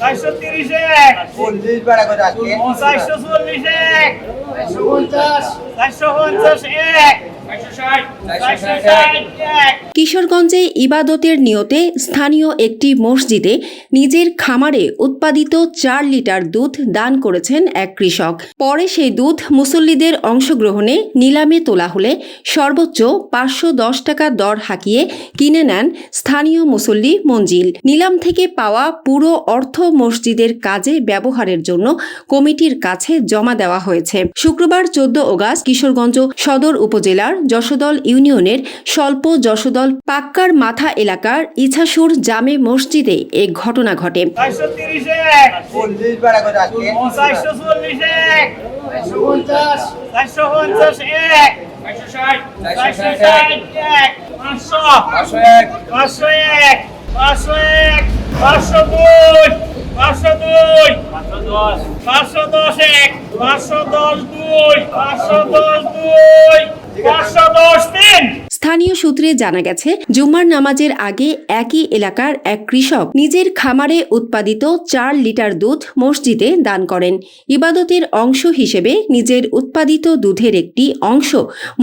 430 এক 40 বাড়া করে আজকে 440 এক 450 450 এক 460 এক। কিশোরগঞ্জে ইবাদতের নিয়তে স্থানীয় একটি মসজিদে নিজের খামারে উৎপাদিত 4 লিটার দুধ দান করেছেন এক কৃষক। পরে সেই দুধ মুসল্লিদের অংশগ্রহণে নিলামে তোলা হলে সর্বোচ্চ 510 টাকা দর হাঁকিয়ে কিনে নেন স্থানীয় মুসল্লি মঞ্জিল। নিলাম থেকে পাওয়া পুরো অর্থ মসজিদের কাজে ব্যবহারের জন্য কমিটির কাছে জমা দেওয়া হয়েছে। শুক্রবার 14 আগস্ট কিশোরগঞ্জ সদর উপজেলার যশোদল ইউনিয়নের স্বল্প যশোদল পাক্কার মাথা এলাকার ইছাসুর জামে মসজিদে এ ঘটনা ঘটে। 430 এক 40 বাড়া করে আজকে 440 এক 450 450 এক 460 এক 500 এক 500 এক 500 এক 502 502 510 এক 510 2 510 2 510 3। স্থানীয় সূত্রে জানা গেছে, জুম্মার নামাজের আগে একই এলাকার এক কৃষক নিজের খামারে উৎপাদিত 4 লিটার দুধ মসজিদে দান করেন। ইবাদতের অংশ হিসেবে নিজের উৎপাদিত দুধের একটি অংশ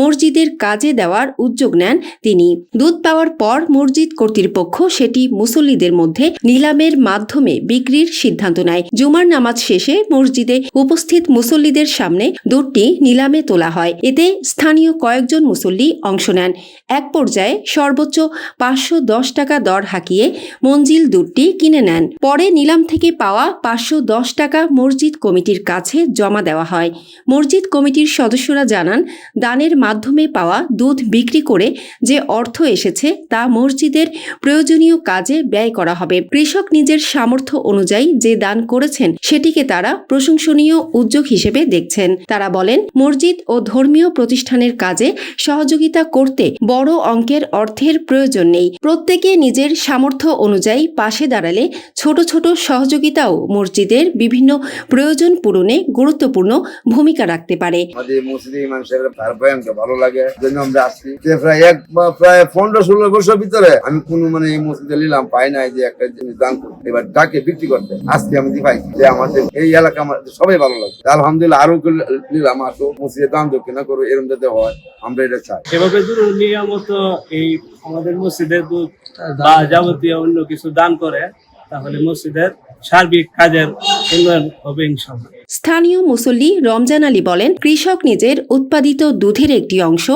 মসজিদের কাজে দেওয়ার উদ্যোগ নেন তিনি। দুধ পাওয়ার পর মসজিদ কর্তৃপক্ষ সেটি মুসল্লিদের মধ্যে নিলামের মাধ্যমে বিক্রির সিদ্ধান্ত নেয়। জুমার নামাজ শেষে মসজিদে উপস্থিত মুসল্লিদের সামনে দুধটি নিলামে তোলা হয়। এতে স্থানীয় কয়েকজন মুসল্লি অংশ নেন। এক পর্যায়ে সর্বোচ্চ 510 টাকা দর হাঁকিয়ে মঞ্জিল দুধটি কিনে নেন। পরে নিলাম থেকে পাওয়া 510 টাকা মসজিদ কমিটির কাছে জমা দেওয়া হয়। মসজিদ কমিটির সদস্যরা জানান, দানের মাধ্যমে পাওয়া দুধ বিক্রি করে যে অর্থ এসেছে তা মসজিদের প্রয়োজনীয় কাজে ব্যয় করা হবে। কৃষক নিজের সামর্থ্য অনুযায়ী যে দান করেছেন সেটিকে তারা প্রশংসনীয় উদ্যোগ হিসেবে দেখছেন। তারা বলেন, মসজিদ ও ধর্মীয় প্রতিষ্ঠানের কাজে সহযোগিতা করতে বড় অঙ্কের অর্থের প্রয়োজন নেই। প্রত্যেকে নিজের সামর্থ্য অনুযায়ী পাশে দাঁড়ালে ছোট ছোট সহযোগিতাও মসজিদের বিভিন্ন প্রয়োজন পূরণে গুরুত্বপূর্ণ ভূমিকা রাখতে পারে। আমাদের মুসলিম মানুষের তার বয়ানকে ভালো লাগে, জন্য আমরা আসছি। প্রায় 15-16 বছর ভিতরে আমি কোনো এই মসজিদে নিলাম পাই নাই যে একটা জিনিস দান করতে, এবার ডাকে বিক্রি করতে। আজকে আমি পাইছি যে আমাদের এই এলাকা আমাদের সবাই ভালো লাগে। আলহামদুলিল্লাহ, আরো নিলাম আসো মসজিদে দান দক্ষিণা করো, এরকম যাতে হয় আমরা এটা চাই। এভাবে নিয়মিত এই আমাদের মসজিদের দুধ বা যাবতীয় অন্য কিছু দান করে, তাহলে মসজিদের সার্বিক কাজের উন্নয়ন হবে ইনশাআল্লাহ। স্থানীয় মুসল্লি রমজান আলী বলেন, কৃষক নিজের উৎপাদিত দুধের একটি অংশ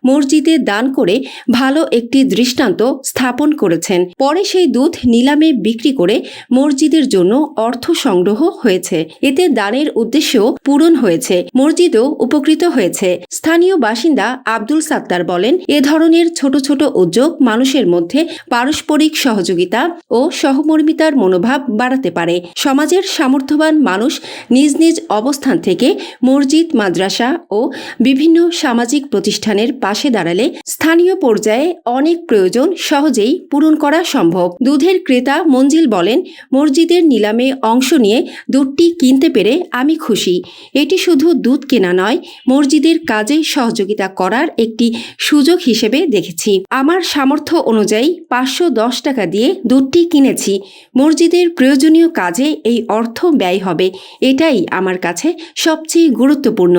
মসজিদে দান করে ভালো একটি দৃষ্টান্ত স্থাপন করেছেন। পরে সেই দুধ নিলামে বিক্রি করে মসজিদের জন্য অর্থ সংগ্রহ হয়েছে। এতে দানের উদ্দেশ্যও পূরণ হয়েছে, মসজিদও উপকৃত হয়েছে। স্থানীয় বাসিন্দা আব্দুল সাত্তার বলেন, এ ধরনের ছোট ছোট উদ্যোগ মানুষের মধ্যে পারস্পরিক সহযোগিতা ও সহমর্মিতার মনোভাব বাড়াতে পারে। সমাজের সামর্থ্যবান মানুষ নিজ নিজ অবস্থান থেকে মসজিদ, মাদ্রাসা ও বিভিন্ন সামাজিক প্রতিষ্ঠানের পাশে দাঁড়ালে স্থানীয় পর্যায়ে অনেক প্রয়োজন সহজেই পূরণ করা সম্ভব। দুধের ক্রেতা মঞ্জিল বলেন, মসজিদের নিলামে অংশ নিয়ে দুধটি কিনতে পেরে আমি খুশি। এটি শুধু দুধ কেনা নয়, মসজিদের কাজে সহযোগিতা করার একটি সুযোগ হিসেবে দেখেছি। আমার সামর্থ্য অনুযায়ী 510 টাকা দিয়ে দুধটি কিনেছি। মসজিদের প্রয়োজনীয় কাজে এই অর্থ ব্যয় হবে, এটাই আমার কাছে সবচেয়ে গুরুত্বপূর্ণ।